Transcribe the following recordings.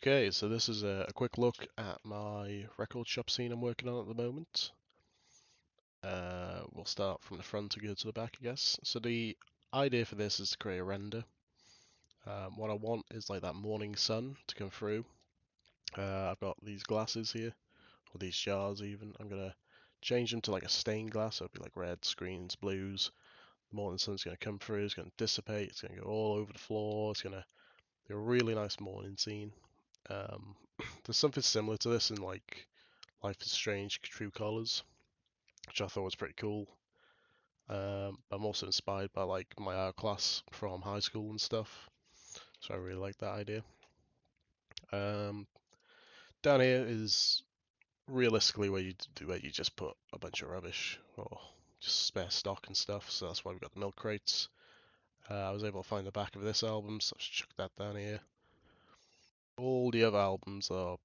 Okay, so this is a quick look at my record shop scene I'm working on at the moment. We'll start from the front and go to the back, I guess. So the idea for this is to create a render. What I want is like that morning sun to come through. I've got these glasses here, or these jars even. I'm gonna change them to like a stained glass, so it'll be like reds, greens, blues. The morning sun's gonna come through, it's gonna dissipate, it's gonna go all over the floor, it's gonna be a really nice morning scene. Um, there's something similar to this in like Life is Strange True Colors, which I thought was pretty cool. I'm also inspired by like my art class from high school and stuff, so I really like that idea. Um, Down here is realistically where you just put a bunch of rubbish or just spare stock and stuff. So that's why we've got the milk crates. I was able to find the back of this album, so I just chucked that down here. All the other albums are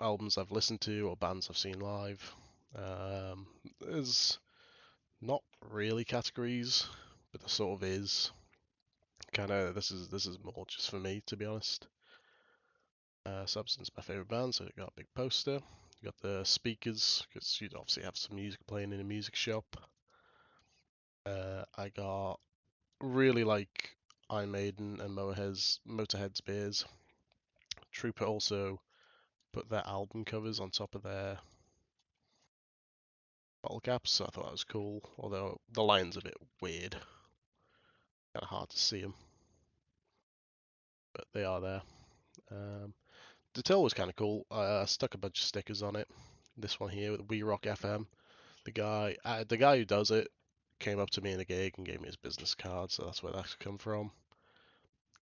albums I've listened to or bands I've seen live. There's not really categories, but there sort of is. Kind of this is more just for me, to be honest. Substance, my favorite band, so you got a big poster. You got the speakers because you'd obviously have some music playing in a music shop. I got really like Iron Maiden and Motorhead's beers. Trooper also put their album covers on top of their bottle caps, so I thought that was cool. Although the line's a bit weird, kind of hard to see them, but they are there. Um, the till was kind of cool. I stuck a bunch of stickers on it. This one here with We Rock FM. The guy who does it came up to me in a gig and gave me his business card, so that's where that's come from.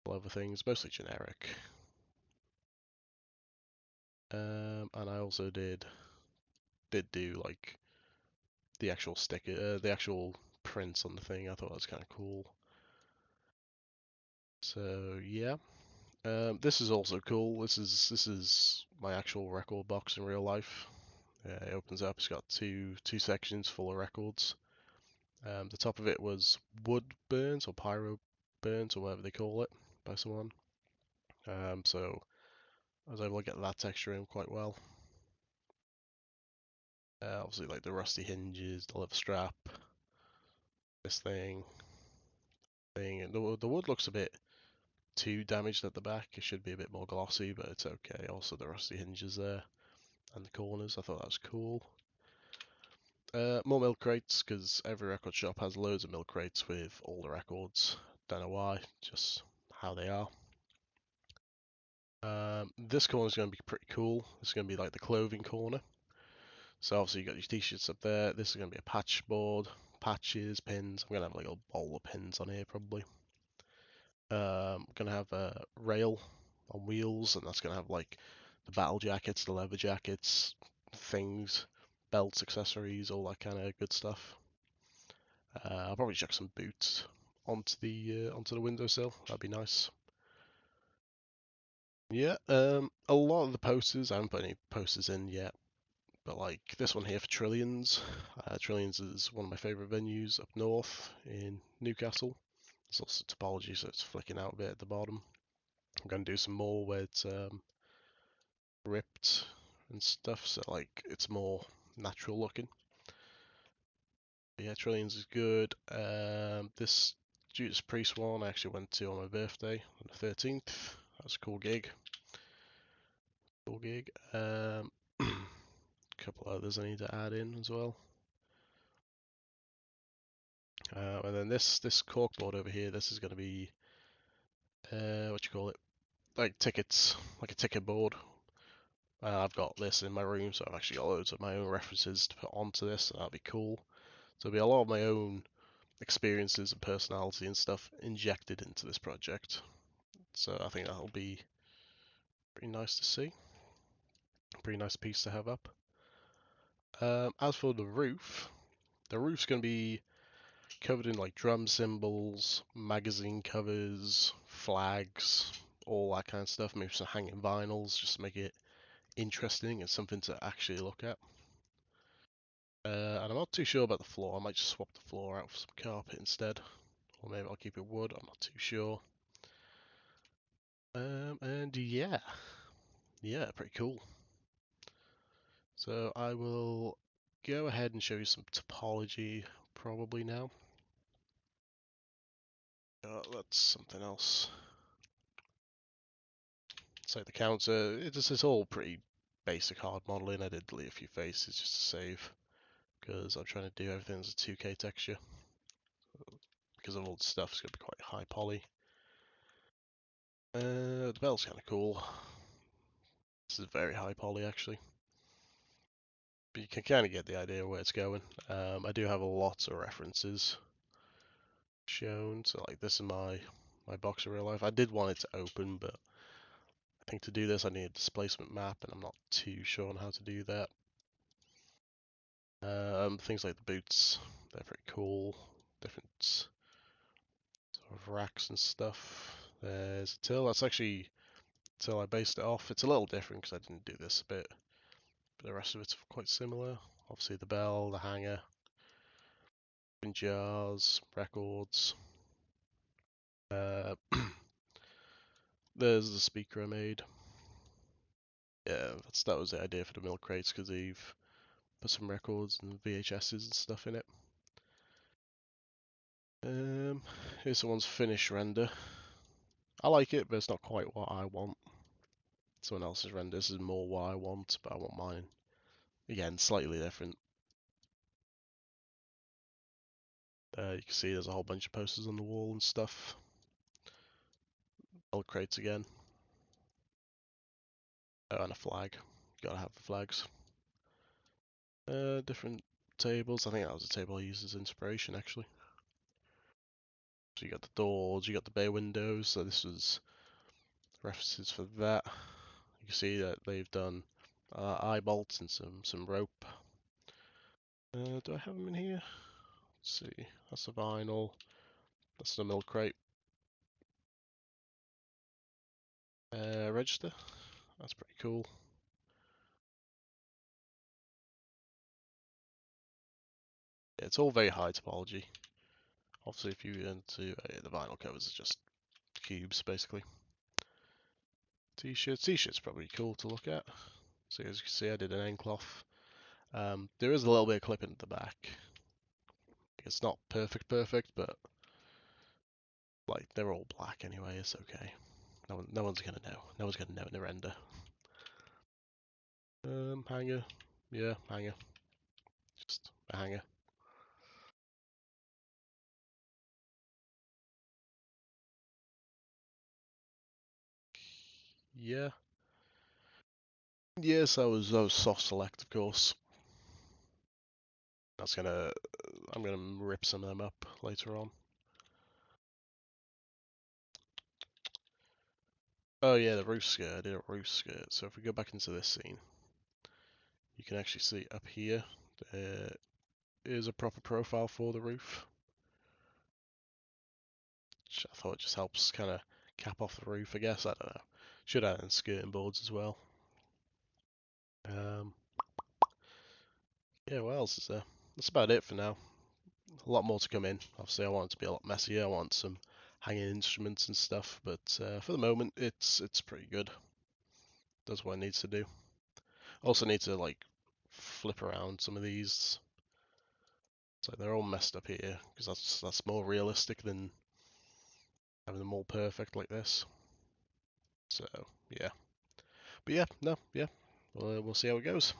All other things, mostly generic. And I also did do like the actual sticker, the actual prints on the thing. I thought that was kind of cool. So yeah, this is also cool. This is my actual record box in real life. It opens up. It's got two sections full of records. The top of it was wood burns or pyro burns or whatever they call it by someone. So I was able to get that texture in quite well. Obviously, like the rusty hinges, the leather strap, this thing. The wood looks a bit too damaged at the back. It should be a bit more glossy, but it's okay. Also, the rusty hinges there and the corners. I thought that was cool. More milk crates, because every record shop has loads of milk crates with all the records. Don't know why, just how they are. This corner is going to be pretty cool. It's going to be like the clothing corner. So obviously you got your t-shirts up there. This is going to be a patch board, patches, pins. I'm going to have like a bowl of pins on here probably. I'm going to have a rail on wheels, and that's going to have like the battle jackets, the leather jackets, things, belts, accessories, all that kind of good stuff. I'll probably chuck some boots onto the windowsill. That'd be nice. Yeah, a lot of the posters, I haven't put any posters in yet, but like this one here for Trillions. Trillions is one of my favourite venues up north in Newcastle. There's also topology, so it's flicking out a bit at the bottom. I'm going to do some more where it's ripped and stuff, so like it's more natural looking. But yeah, Trillions is good. This Judas Priest one I actually went to on my birthday on the 13th. That was a cool gig. Cool gig. Couple others I need to add in as well. And then this corkboard over here, this is going to be what you call it, like tickets, like a ticket board. I've got this in my room, so I've actually got loads of my own references to put onto this, so that'll be cool. So there'll be a lot of my own experiences and personality and stuff injected into this project. So I think that'll be pretty nice to see. Pretty nice piece to have up. As for the roof's going to be covered in like drum cymbals, magazine covers, flags, all that kind of stuff. Maybe some hanging vinyls just to make it interesting and something to actually look at. And I'm not too sure about the floor. I might just swap the floor out for some carpet instead. Or maybe I'll keep it wood. I'm not too sure. And yeah, Yeah, pretty cool. So I will go ahead and show you some topology probably now. That's something else. So the counter, it's all pretty basic hard modeling. I did delete a few faces just to save, because I'm trying to do everything as a 2K texture. Because of all the stuff, it's going to be quite high poly. The bell's kind of cool. This is very high poly actually. But you can kind of get the idea where it's going. I do have a lot of references shown. So like this is my box of real life. I did want it to open, but I think to do this I need a displacement map, and I'm not too sure on how to do that. Things like the boots, they're pretty cool. Different sort of racks and stuff. There's a till. That's actually a till I based it off. It's a little different because I didn't do this a bit, but the rest of it's quite similar. Obviously the bell, the hanger, jars, records. Uh, there's the speaker I made. Yeah, that was the idea for the milk crates because they've put some records and VHSs and stuff in it. Here's someone's finished render. I like it, but it's not quite what I want. Someone else's render. This is more what I want, but I want mine. Again, slightly different. You can see there's a whole bunch of posters on the wall and stuff. Milk crates again. Oh, and a flag. Gotta have the flags. Different tables. I think that was a table I used as inspiration, actually. So you got the doors, you got the bay windows. So this was references for that. You can see that they've done eye bolts and some rope. Do I have them in here? Let's see. That's a vinyl. That's the milk crate. Register. That's pretty cool. Yeah, it's all very high topology. Obviously, if you into the vinyl covers are just cubes, basically. T-shirts. T-shirts probably cool to look at. So as you can see, I did an end cloth. There is a little bit of clipping at the back. It's not perfect, but like they're all black anyway. It's okay. No one's gonna know. No one's gonna know in the render. Hanger. Yeah, hanger. Just a hanger. Yeah. Yes, I was soft select, of course. I'm gonna rip some of them up later on. Oh yeah, the roof skirt. I did a roof skirt. So if we go back into this scene, you can actually see up here there is a proper profile for the roof. Which I thought just helps kind of cap off the roof, I guess. I don't know. Should add in skirting boards as well. Um, yeah, what else is there? That's about it for now. A lot more to come in. Obviously, I want it to be a lot messier. I want some hanging instruments and stuff, but for the moment, it's pretty good. Does what it needs to do. Also need to like flip around some of these. So they're all messed up here because that's more realistic than having them all perfect like this. So yeah, but yeah, no, yeah, we'll see how it goes.